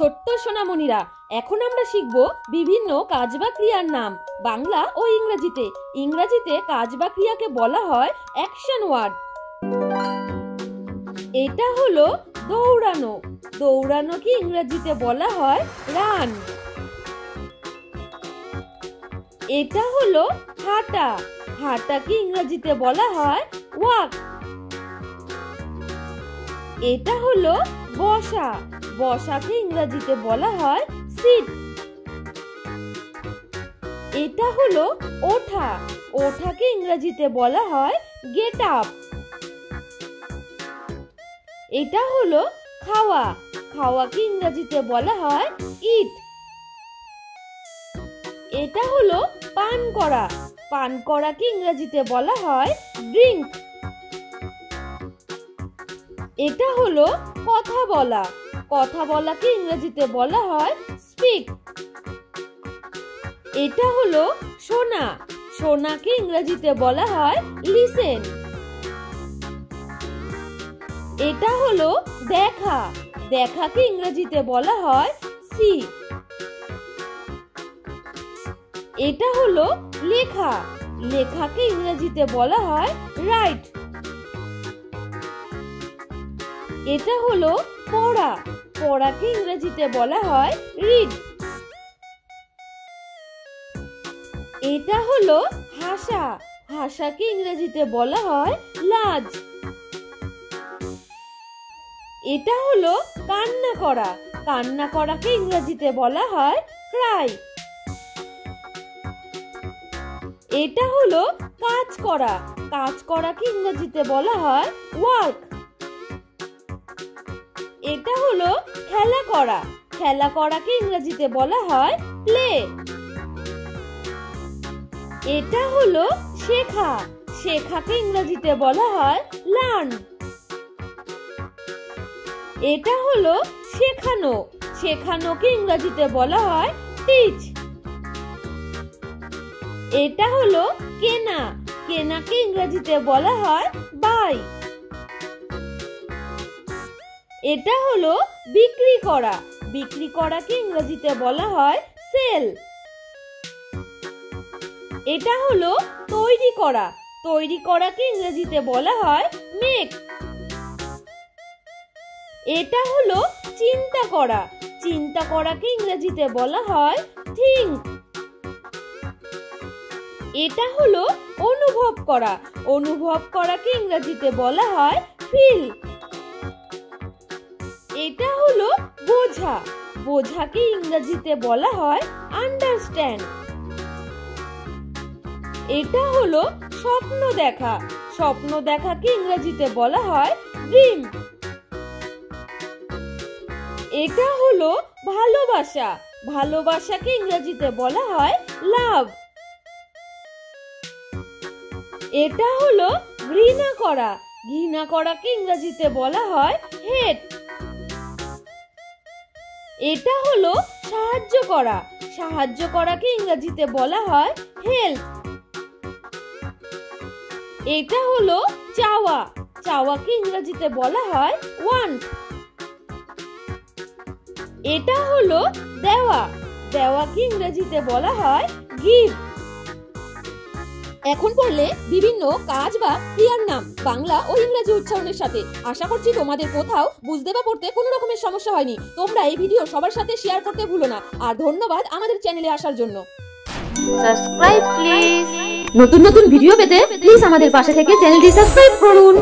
ছোট্ট সোনামণিরা, এখন আমরা শিখব বিভিন্ন কাজ বা ক্রিয়ার নাম বাংলা ও ইংরেজিতে। ইংরেজিতে কাজ বা ক্রিয়াকে বলা হয় অ্যাকশন ওয়ার্ড। এটা হলো দৌড়ানো। দৌড়ানোকে ইংরেজিতে বলা হয় রান। এটা হলো হাঁটা। হাঁটাকে ইংরেজিতে বলা হয় ওয়াক। এটা হলো বসা। বসাকে ইংরেজিতে বলা হয় সিট। এটা হলো ওঠা। ওঠাকে ইংরেজিতে বলা হয় গেট আপ। এটা হলো খাওয়া। খাওয়াকে ইংরেজিতে বলা হয় ইট। এটা হলো পান করা। পান করাকে ইংরেজিতে বলা হয় ড্রিঙ্ক। এটা হলো কথা বলা। কথা বলাকে ইংরেজিতে বলা হয় স্পিক। এটা হলো শোনা। শোনাকে ইংরেজিতে বলা হয় লিসেন। এটা হলো দেখা। দেখাকে ইংরেজিতে বলা হয় সি। এটা হলো লেখা। লেখাকে ইংরেজিতে বলা হয় রাইট। এটা হলো পড়া। পড়াকে ইংরেজিতে বলা হয় রিড। এটা হলো হাসা। হাসাকে ইংরেজিতে বলা হয় লাজ। এটা হলো কান্না করা। কান্না করাকে ইংরেজিতে বলা হয় ক্রাই। এটা হলো কাজ করা। কাজ করাকে ইংরেজিতে বলা হয় ওয়ার্ক। এটা হলো খেলা করা। খেলা করাকে ইংরেজিতে বলা হয় প্লে। এটা হলো শেখা। শেখাকে ইংরেজিতে বলা হয় লার্ন। এটা হলো শেখানো। শেখানোকে ইংরেজিতে বলা হয় টিচ। এটা হলো কেনা। কেনাকে ইংরেজিতে বলা হয় বাই। এটা হলো বিক্রি করা। বিক্রি করাকে ইংরেজিতে বলা হয় সেল। এটা হলো তৈরি করা। তৈরি করাকে ইংরেজিতে বলা হয় মেক। এটা হলো চিন্তা করা। চিন্তা করাকে ইংরেজিতে বলা হয় থিঙ্ক। এটা হলো অনুভব করা। অনুভব করাকে ইংরেজিতে বলা হয় ফিল। এটা হলো বোঝা। বোঝাকে ইংরেজিতে বলা হয় আন্ডারস্ট্যান্ড। এটা হলো স্বপ্ন দেখা। স্বপ্ন দেখাকে ইংরেজিতে বলা হয় ড্রিম। এটা হলো ভালোবাসা। ভালোবাসাকে ইংরেজিতে বলা হয় লাভ। এটা হলো ঘৃণা করা। ঘৃণা করাকে ইংরেজিতে বলা হয় হেট। এটা হলো সাহায্য করা। সাহায্য করাকে ইংরেজিতে বলা হয় হেল্প। এটা হলো চাওয়া। চাওয়াকে ইংরেজিতে বলা হয় ওয়ান্ট। এটা হলো দেওয়া। দেওয়াকে ইংরেজিতে বলা হয় গিভ। এখন পড়লে বিভিন্ন কাজ বা ক্রিয়ার নাম বাংলা ও ইংরেজি উচ্চারণের সাথে। আশা করছি তোমাদের কোথাও বুঝতে বা পড়তে কোনো রকমের সমস্যা হয়নি। তোমরা এই ভিডিও সবার সাথে শেয়ার করতে ভুলো না। আর ধন্যবাদ আমাদের চ্যানেলে আসার জন্য। Subscribe please. নতুন নতুন ভিডিও পেতে প্লিজ আমাদের পাশে থেকে চ্যানেলটি সাবস্ক্রাইব করুন।